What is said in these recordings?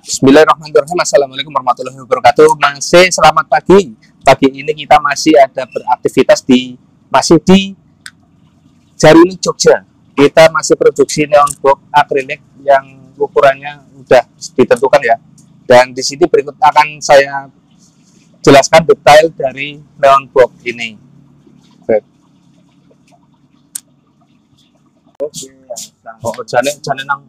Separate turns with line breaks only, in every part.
Bismillahirrahmanirrahim. Assalamualaikum warahmatullahi wabarakatuh. Masih selamat pagi. Pagi ini kita masih ada beraktivitas masih di Jaruni Jogja. Kita masih produksi neon box akrilik yang ukurannya udah ditentukan ya. Dan di sini berikut akan saya jelaskan detail dari neon box ini. Oh, jane nang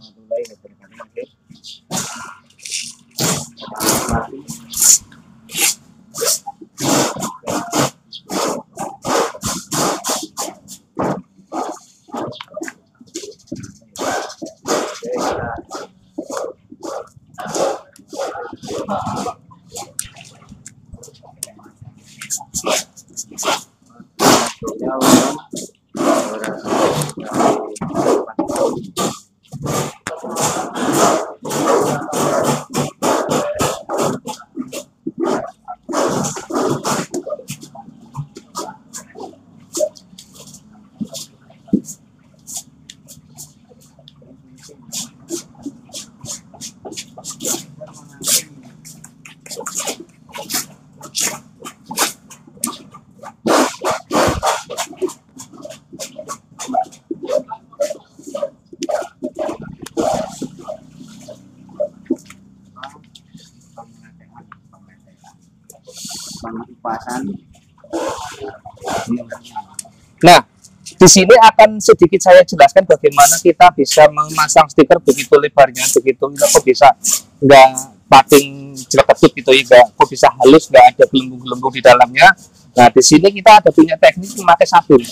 Nah, di sini akan sedikit saya jelaskan bagaimana kita bisa memasang stiker begitu lebarnya, begitu kok bisa nggak pating jelek-jelek gitu ya, kok bisa halus, nggak ada gelembung-gelembung di dalamnya. Nah, di sini kita ada punya teknik memakai sabun.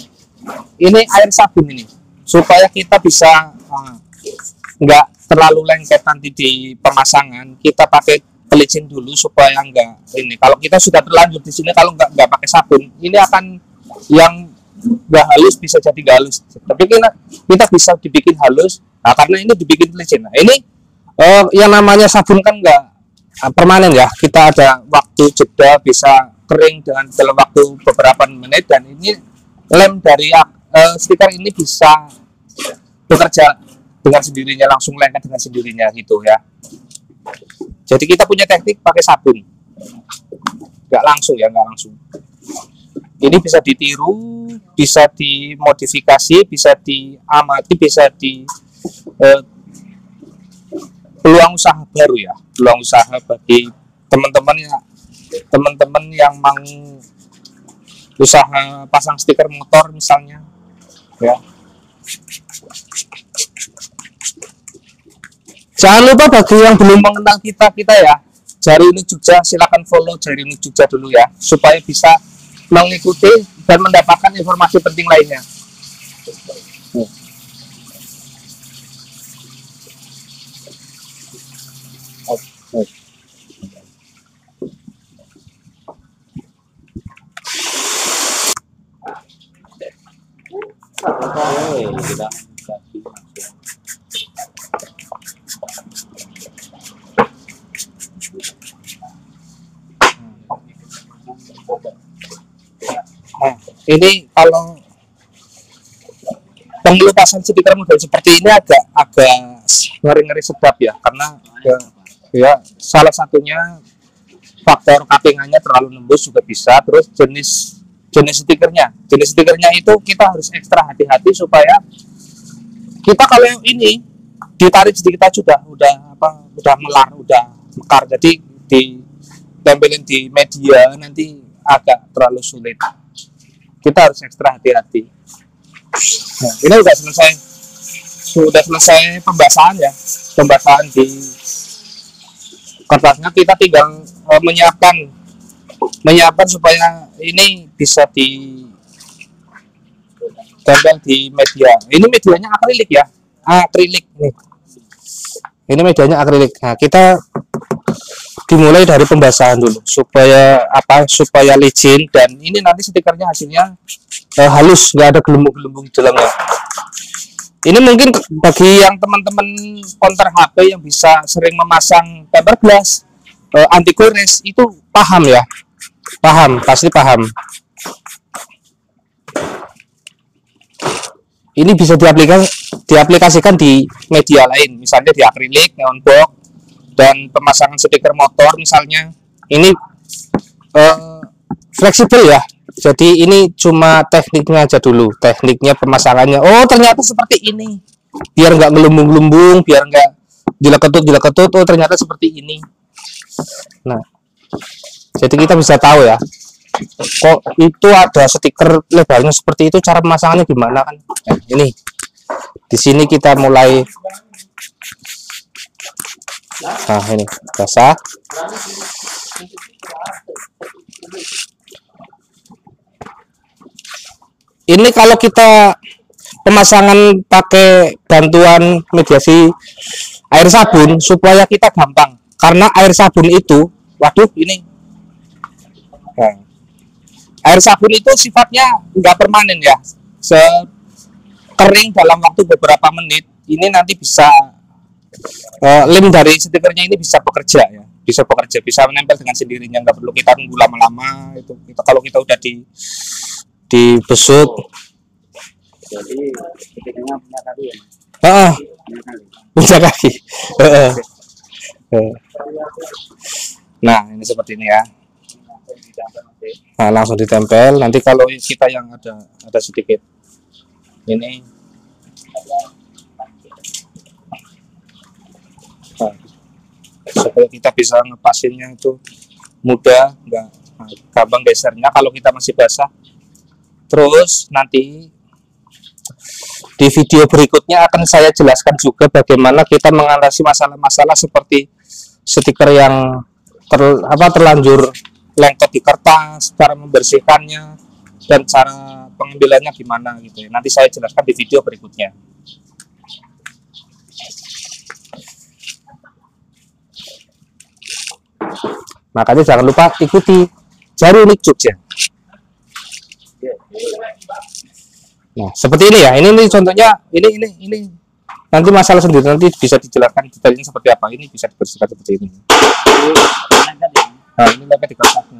Ini air sabun ini, supaya kita bisa nggak terlalu lengket nanti di pemasangan. Kita pakai pelicin dulu supaya nggak ini. Kalau kita sudah terlanjur di sini, kalau nggak pakai sabun, ini akan yang nggak halus bisa jadi nggak halus. Tapi kita bisa dibikin halus. Nah, karena ini dibikin pelicin. Nah, ini yang namanya sabun kan nggak permanen ya. Kita ada waktu jeda, bisa kering dalam waktu beberapa menit, dan ini lem dari stiker ini bisa bekerja dengan sendirinya, langsung lengket dengan sendirinya gitu ya. Jadi kita punya teknik pakai sabun, nggak langsung ya, nggak langsung. Ini bisa ditiru, bisa dimodifikasi, bisa diamati, bisa di peluang usaha baru ya, peluang usaha bagi teman-teman yang mau usaha pasang stiker motor misalnya ya. Jangan lupa bagi yang belum mengenal kita ya, Jaruni Jogja, silakan follow Jaruni Jogja dulu ya, supaya bisa mengikuti dan mendapatkan informasi penting lainnya. Nah, ini kalau pengelupasan stiker model seperti ini agak ngeri-ngeri sedap ya, karena ya salah satunya faktor kapingannya terlalu nembus juga bisa. Terus jenis stikernya itu kita harus ekstra hati-hati supaya kita kalau yang ini ditarik sedikit aja udah melar, udah mekar, jadi ditempelin di media nanti agak terlalu sulit. Kita harus ekstra hati-hati. Nah, ini sudah selesai pembasahan ya, pembasahan di kertasnya. Kita tinggal menyiapkan supaya ini bisa ditempel di media. Ini medianya akrilik ya, akrilik nih. Ini medianya akrilik. Nah, kita dimulai dari pembasahan dulu supaya licin, dan ini nanti stikernya hasilnya halus, nggak ada gelembung-gelembung di dalamnya. Ini mungkin bagi yang teman-teman konter HP yang bisa sering memasang tempered glass, anti gores, itu paham ya, pasti paham. Ini bisa diaplikasikan di media lain, misalnya di akrilik, neon box, Dan pemasangan stiker motor misalnya ini fleksibel ya. Jadi ini cuma tekniknya aja dulu, tekniknya pemasangannya. Oh ternyata seperti ini, biar nggak gelembung-gelembung, biar nggak dileketut. Oh ternyata seperti ini. Nah, jadi kita bisa tahu ya, kok itu ada stiker lebarnya seperti itu, cara pemasangannya gimana kan? Nah, ini di sini kita mulai. Nah ini basah. Ini kalau kita pemasangan pakai bantuan mediasi air sabun supaya kita gampang, karena air sabun itu, waduh ini, nah, air sabun itu sifatnya nggak permanen ya, kering dalam waktu beberapa menit. Ini nanti bisa lem dari stikernya ini bisa bekerja ya, bisa menempel dengan sendirinya, nggak perlu kita tunggu lama-lama. Itu kalau kita udah dibesuk.
Jadi stikernya punya kaki ya,
Punya kaki. Nah ini seperti ini ya. Nah langsung ditempel. Nanti kalau kita yang ada sedikit ini, nah, supaya kita bisa ngepasinnya itu mudah, nggak gampang gesernya kalau kita masih basah. Terus nanti di video berikutnya akan saya jelaskan juga bagaimana kita mengatasi masalah-masalah seperti stiker yang terlanjur lengket di kertas, cara membersihkannya, dan cara pengambilannya gimana gitu ya. Nanti saya jelaskan di video berikutnya. Makanya jangan lupa ikuti Jari Unik Jogja. Nah, seperti ini ya. Ini contohnya, ini nanti masalah sendiri, nanti bisa dijelaskan detailnya seperti apa. Ini bisa dibersihkan seperti ini. Nah, ini lengket di kertasnya.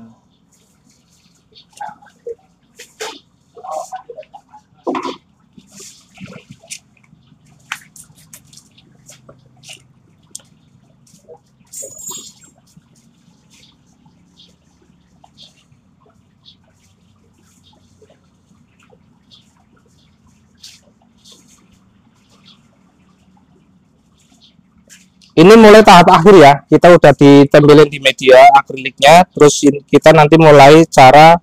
Ini mulai tahap akhir ya, kita udah ditempelin di media akriliknya, terus kita nanti mulai cara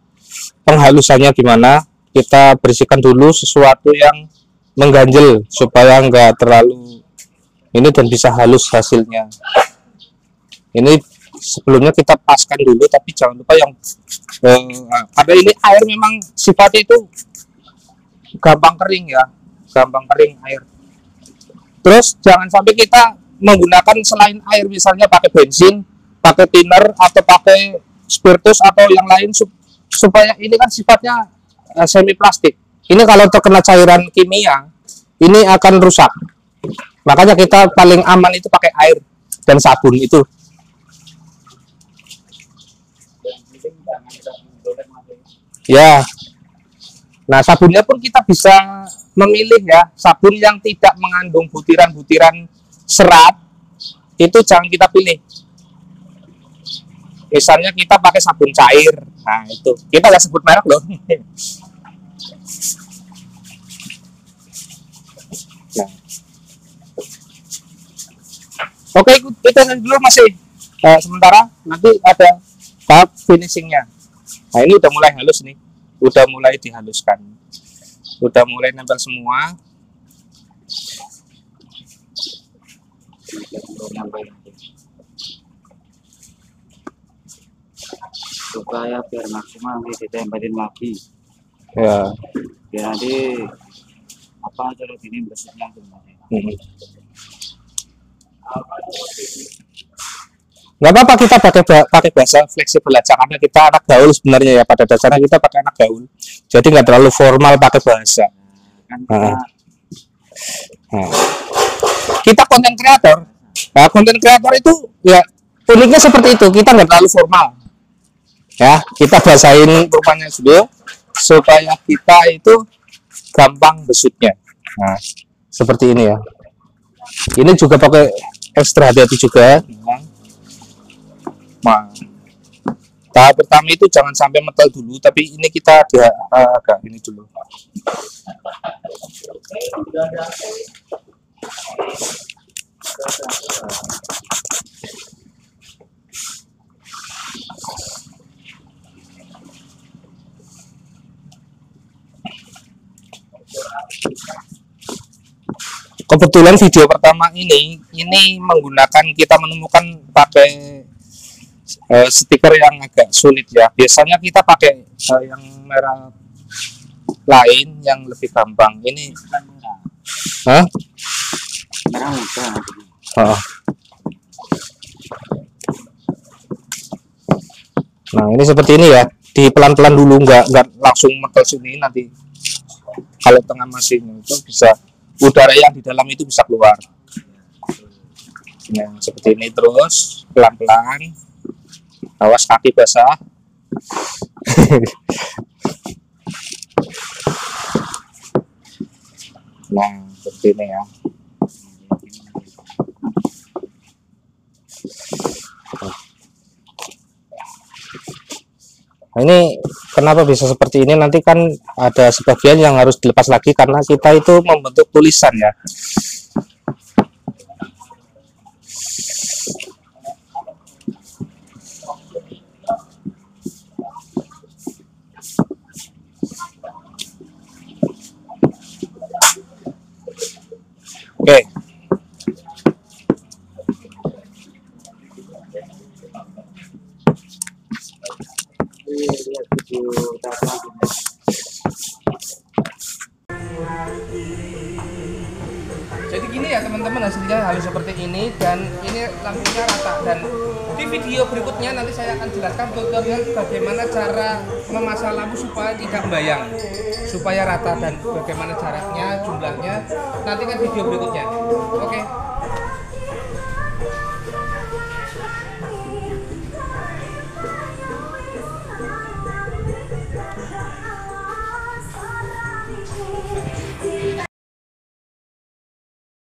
penghalusannya gimana. Kita bersihkan dulu sesuatu yang mengganjel supaya nggak terlalu ini dan bisa halus hasilnya. Ini sebelumnya kita paskan dulu, tapi jangan lupa yang karena ini air memang sifatnya itu gampang kering ya, gampang kering air. Terus jangan sampai kita menggunakan selain air, misalnya pakai bensin, pakai thinner, atau pakai spiritus atau yang lain, supaya ini kan sifatnya semi plastik. Ini kalau terkena cairan kimia ini akan rusak. Makanya kita paling aman itu pakai air dan sabun itu. Ya. Nah, sabunnya pun kita bisa memilih ya, sabun yang tidak mengandung butiran-butiran serat, itu jangan kita pilih. Misalnya kita pakai sabun cair, nah itu kita nggak sebut merek loh. Nah. Oke, kita dulu masih sementara, nanti ada tahap finishingnya. Nah ini udah mulai halus nih, udah mulai dihaluskan, udah mulai nempel semua.
Supaya biar maksimal nanti ditempelin lagi
Ya.
biar nanti apa kalau gini bersihnya gimana.
Nggak apa-apa kita pakai bahasa fleksibel aja, karena kita anak gaul sebenarnya ya, pada dasarnya kita pakai anak gaul, jadi nggak terlalu formal pakai bahasa. Kita konten kreator. Nah, konten kreator itu ya uniknya seperti itu, kita nggak terlalu formal. Ya, kita bahasain rupanya dulu supaya kita itu gampang besutnya. Nah, seperti ini ya. Ini juga pakai ekstra hati-hati juga. Nah, tahap pertama itu jangan sampai metal dulu, tapi ini kita agak ini dulu. Kebetulan video pertama ini menggunakan, kita menemukan pakai stiker yang agak sulit ya. Biasanya kita pakai yang merah lain yang lebih gampang. Ini
merah muda.
Nah, ini seperti ini ya. Di pelan-pelan dulu, nggak langsung metel sini, nanti kalau tengah mesin itu bisa udara yang di dalam itu bisa keluar. Nah, seperti ini terus pelan-pelan. Awas kaki basah. Nah, seperti ini ya. Nah, ini kenapa bisa seperti ini? Nanti kan ada sebagian yang harus dilepas lagi karena kita itu membentuk tulisan ya. Oke. Jadi gini ya teman-teman, hasilnya halus seperti ini, dan ini lampunya rata. Dan di video berikutnya nanti saya akan jelaskan tutorial bagaimana cara memasang lampu supaya tidak membayang, supaya rata, dan bagaimana caranya, jumlahnya, nanti kan video berikutnya. Oke.